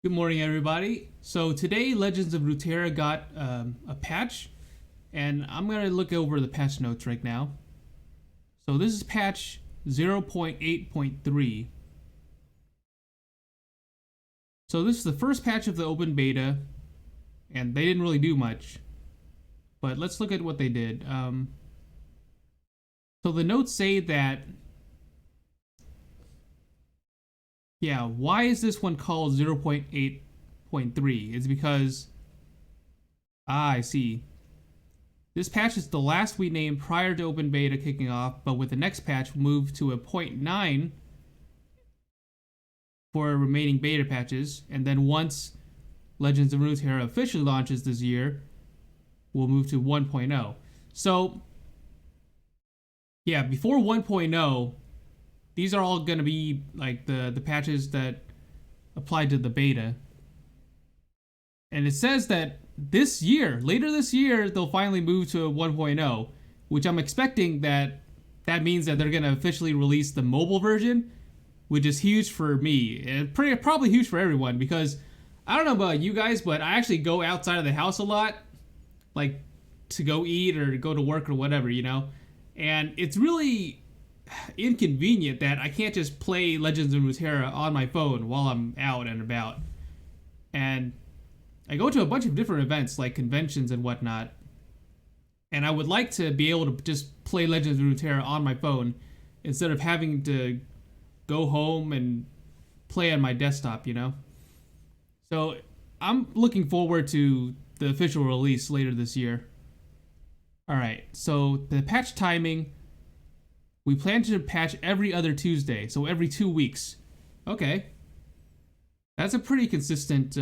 Good morning, everybody. So today, Legends of Runeterra got a patch, and I'm going to look over the patch notes right now. So this is patch 0.8.3. So this is the first patch of the open beta, and they didn't really do much. But let's look at what they did. So the notes say that, yeah, why is this one called 0.8.3? It's because, I see. This patch is the last we named prior to open beta kicking off, but with the next patch, we'll move to a 0.9 for remaining beta patches, and then once Legends of Runeterra officially launches this year, we'll move to 1.0. So, yeah, before 1.0, these are all going to be like the patches that apply to the beta. And it says that this year, later this year, they'll finally move to a 1.0, which I'm expecting that means that they're going to officially release the mobile version, which is huge for me and probably huge for everyone, because I don't know about you guys, but I actually go outside of the house a lot, like to go eat or go to work or whatever, you know? And it's really inconvenient that I can't just play Legends of Runeterra on my phone while I'm out and about. And I go to a bunch of different events like conventions and whatnot, and I would like to be able to just play Legends of Runeterra on my phone instead of having to go home and play on my desktop, you know? So I'm looking forward to the official release later this year. Alright, so the patch timing, we plan to patch every other Tuesday, so every 2 weeks. Okay. That's a pretty consistent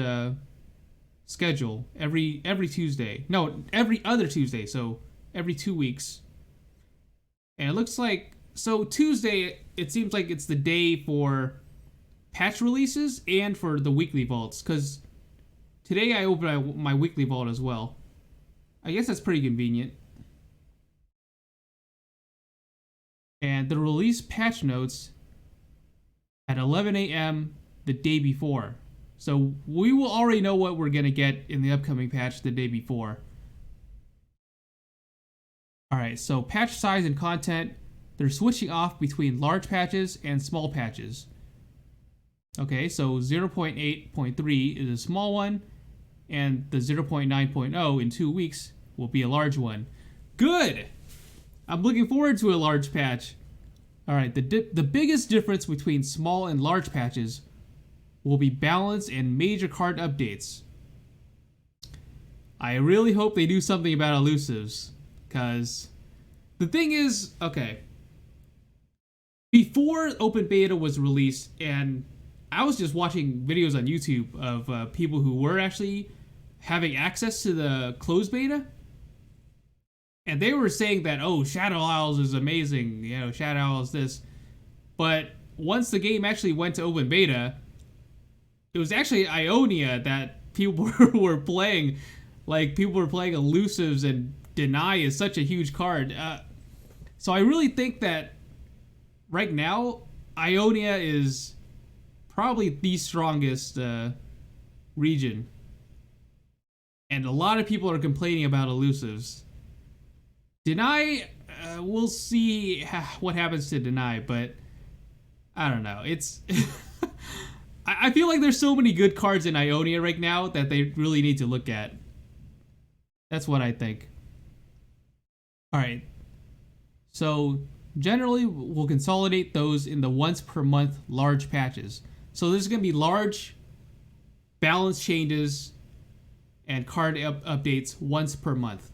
schedule. Every Tuesday. No, every other Tuesday, so every 2 weeks. And it looks like, so Tuesday, it seems like it's the day for patch releases and for the weekly vaults, because today I opened my weekly vault as well. I guess that's pretty convenient. And the release patch notes at 11 a.m. the day before. So we will already know what we're going to get in the upcoming patch the day before. Alright, so patch size and content, they're switching off between large patches and small patches. Okay, so 0.8.3 is a small one, and the 0.9.0 in 2 weeks will be a large one. Good! I'm looking forward to a large patch. Alright, the biggest difference between small and large patches will be balance and major card updates. I really hope they do something about elusives, because the thing is, okay, before open beta was released, and I was just watching videos on YouTube of people who were actually having access to the closed beta, and they were saying that, oh, Shadow Isles is amazing, you know, Shadow Isles this. But once the game actually went to open beta, it was actually Ionia that people were playing. Like, people were playing elusives, and Deny is such a huge card. So I really think that right now, Ionia is probably the strongest region. And a lot of people are complaining about elusives. Deny, we'll see what happens to Deny, but I don't know. It's I feel like there's so many good cards in Ionia right now that they really need to look at. That's what I think. Alright. So, generally, we'll consolidate those in the once per month large patches. So this is going to be large balance changes and card updates once per month.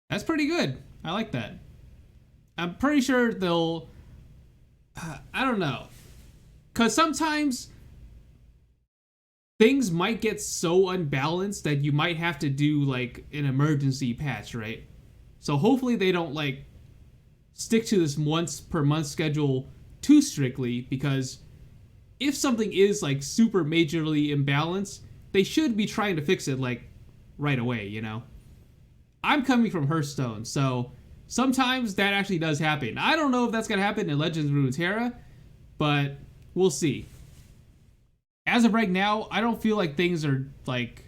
That's pretty good. I like that. I'm pretty sure they'll... I don't know. Because sometimes things might get so unbalanced that you might have to do, like, an emergency patch, right? So hopefully they don't, like, stick to this once per month schedule too strictly, because if something is, like, super majorly imbalanced, they should be trying to fix it, like, right away, you know? I'm coming from Hearthstone, so sometimes that actually does happen. I don't know if that's going to happen in Legends of Runeterra, but we'll see. as of right now, I don't feel like things are like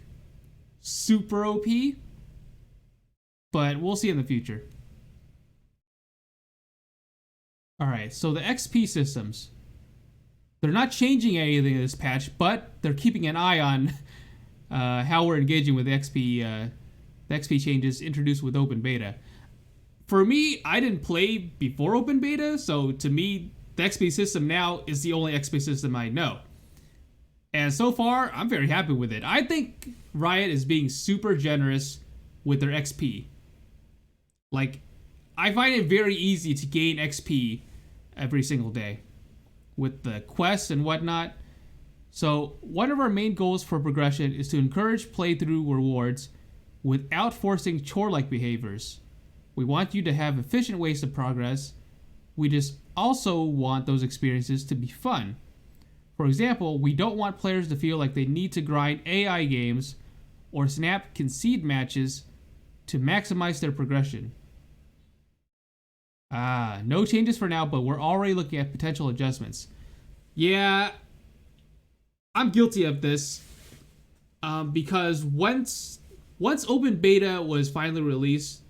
super OP, but we'll see in the future. All right, so the XP systems. They're not changing anything in this patch, but they're keeping an eye on how we're engaging with the XP changes introduced with open beta. For me, I didn't play before open beta, so to me, the XP system now is the only XP system I know. And so far, I'm very happy with it. I think Riot is being super generous with their XP. Like, I find it very easy to gain XP every single day with the quests and whatnot. So, one of our main goals for progression is to encourage playthrough rewards without forcing chore-like behaviors. We want you to have efficient ways to progress. We just also want those experiences to be fun. For example, we don't want players to feel like they need to grind AI games or snap concede matches to maximize their progression. No changes for now, but we're already looking at potential adjustments. Yeah, I'm guilty of this because once open beta was finally released,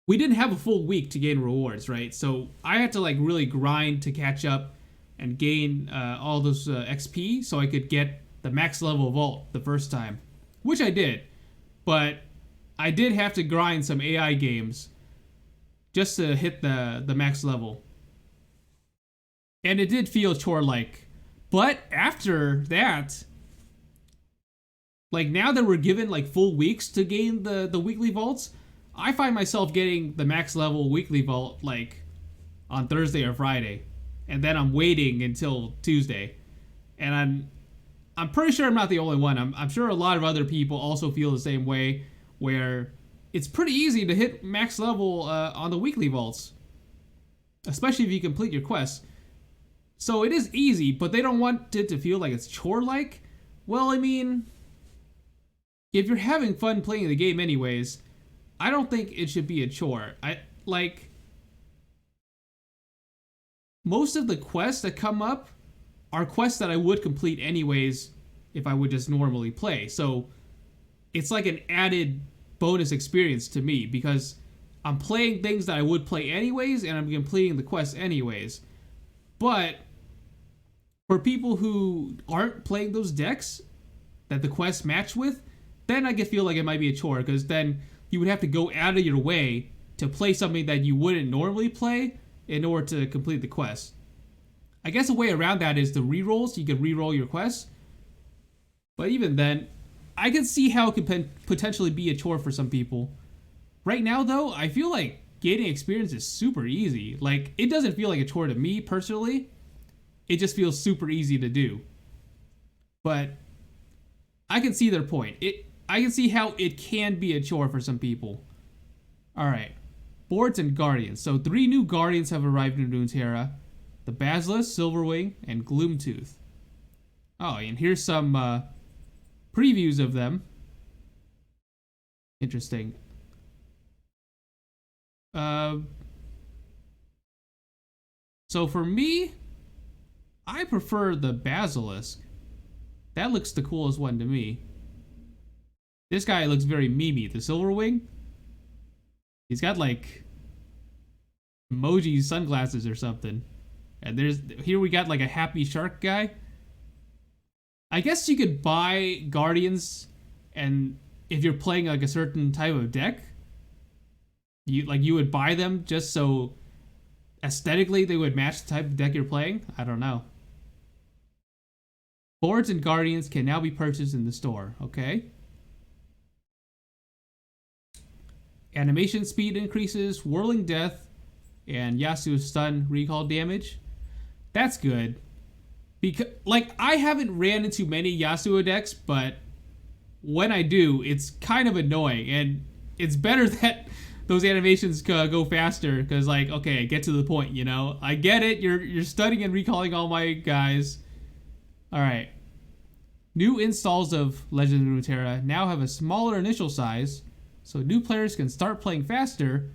we didn't have a full week to gain rewards, right? So I had to like really grind to catch up and gain all those XP so I could get the max level vault the first time, which I did. But I did have to grind some AI games just to hit the max level. And it did feel chore-like. But after that, like now that we're given like full weeks to gain the weekly vaults, I find myself getting the max level weekly vault like on Thursday or Friday. And then I'm waiting until Tuesday. And I'm pretty sure I'm not the only one. I'm sure a lot of other people also feel the same way, where it's pretty easy to hit max level on the weekly vaults, especially if you complete your quests. So it is easy, but they don't want it to feel like it's chore-like. Well, I mean, if you're having fun playing the game anyways, I don't think it should be a chore. Most of the quests that come up are quests that I would complete anyways if I would just normally play. So it's like an added bonus experience to me because I'm playing things that I would play anyways and I'm completing the quests anyways. But for people who aren't playing those decks that the quests match with, then I could feel like it might be a chore because then you would have to go out of your way to play something that you wouldn't normally play in order to complete the quest. I guess a way around that is the rerolls. You could reroll your quests. But even then, I can see how it could potentially be a chore for some people. Right now, though, I feel like gaining experience is super easy. Like, it doesn't feel like a chore to me, personally. It just feels super easy to do. But I can see their point. I can see how it can be a chore for some people. Alright. Boards and Guardians. So 3 new Guardians have arrived in Runeterra. The Basilisk, Silverwing, and Gloomtooth. Oh, and here's some previews of them. Interesting. So for me, I prefer the Basilisk. That looks the coolest one to me. This guy looks very memey. The Silverwing, he's got like emoji sunglasses or something. And here we got like a happy shark guy. I guess you could buy Guardians, and if you're playing like a certain type of deck, you would buy them just so aesthetically they would match the type of deck you're playing. I don't know. Boards and Guardians can now be purchased in the store. Okay. Animation speed increases, Whirling Death, and Yasuo's stun recall damage. That's good. Because, like, I haven't ran into many Yasuo decks, but when I do, it's kind of annoying. And it's better that those animations go faster, because, like, okay, get to the point, you know? I get it, you're stunning and recalling all my guys. Alright. New installs of Legends of Runeterra now have a smaller initial size, so new players can start playing faster.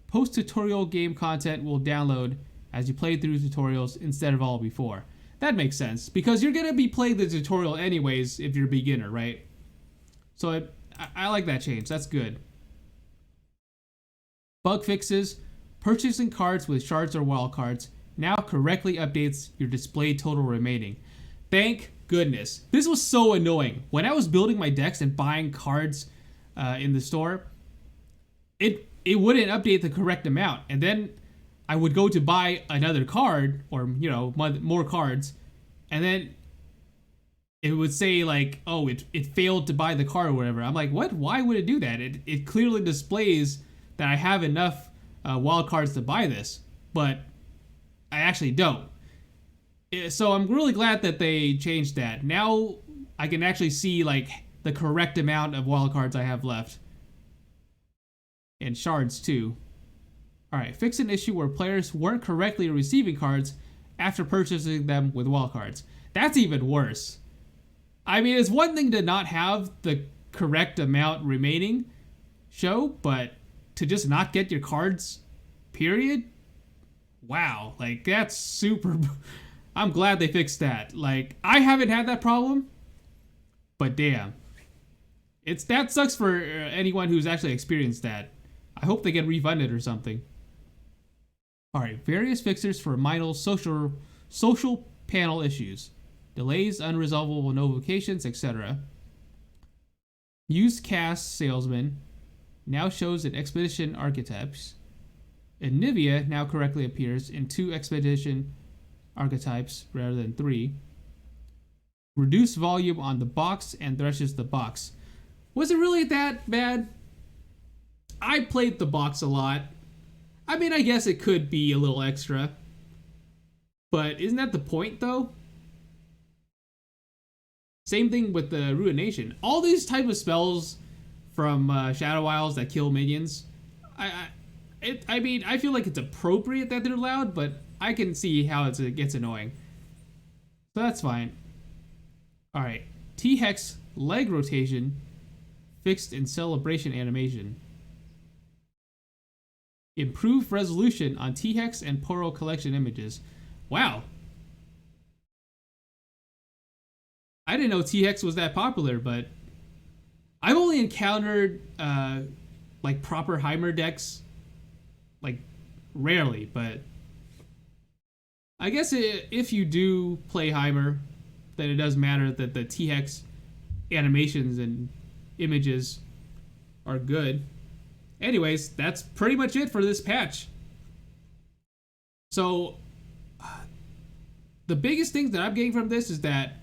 Post-tutorial game content will download as you play through tutorials instead of all before. That makes sense, because you're gonna be playing the tutorial anyways if you're a beginner, right? So I like that change. That's good. Bug fixes. Purchasing cards with shards or wild cards now correctly updates your display total remaining. Thank goodness. This was so annoying. When I was building my decks and buying cards in the store, it wouldn't update the correct amount, and then I would go to buy another card, or you know, more cards, and then it would say like, oh, it failed to buy the card or whatever. I'm like, what? Why would it do that? It clearly displays that I have enough wild cards to buy this, but I actually don't. So I'm really glad that they changed that. Now I can actually see like the correct amount of wild cards I have left. And shards too. Alright, fix an issue where players weren't correctly receiving cards after purchasing them with wild cards. That's even worse. I mean, it's one thing to not have the correct amount remaining show, but to just not get your cards, period? Wow, like that's super... I'm glad they fixed that. Like, I haven't had that problem, but damn. That sucks for anyone who's actually experienced that. I hope they get refunded or something. Alright, various fixes for minor social panel issues. Delays, unresolvable notifications, etc. Used cast salesman now shows in expedition archetypes. And Nivea now correctly appears in 2 expedition archetypes rather than 3. Reduce volume on the box and threshes the box. Was it really that bad? I played the box a lot. I mean, I guess it could be a little extra. But isn't that the point, though? Same thing with the Ruination. All these type of spells from Shadow Isles that kill minions, I mean, I feel like it's appropriate that they're loud, but I can see how it gets annoying. So that's fine. Alright. T-Hex leg rotation fixed in celebration animation. Improved resolution on T-Hex and Poro collection images. Wow. I didn't know T-Hex was that popular, but I've only encountered like proper Heimer decks like rarely, but I guess if you do play Heimer, then it does matter that the T-Hex animations and images are good. Anyways, that's pretty much it for this patch. So, the biggest thing that I'm getting from this is that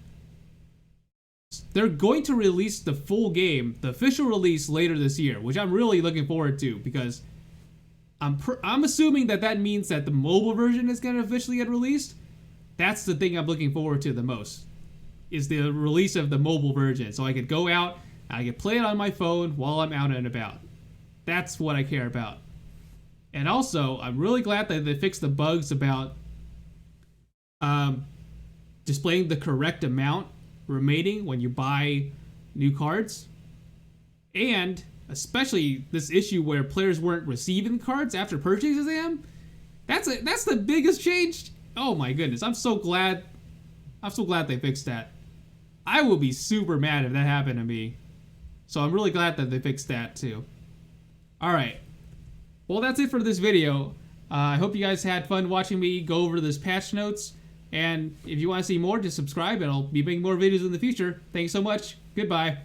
they're going to release the full game, the official release, later this year, which I'm really looking forward to, because I'm assuming that means that the mobile version is going to officially get released. That's the thing I'm looking forward to the most, is the release of the mobile version, so I could go out and I could play it on my phone while I'm out and about. That's what I care about. And also, I'm really glad that they fixed the bugs about displaying the correct amount remaining when you buy new cards. And especially this issue where players weren't receiving cards after purchasing them. That's the biggest change. Oh my goodness, I'm so glad they fixed that. I will be super mad if that happened to me. So I'm really glad that they fixed that too. Alright, well that's it for this video. I hope you guys had fun watching me go over this patch notes. And if you want to see more, just subscribe and I'll be making more videos in the future. Thanks so much. Goodbye.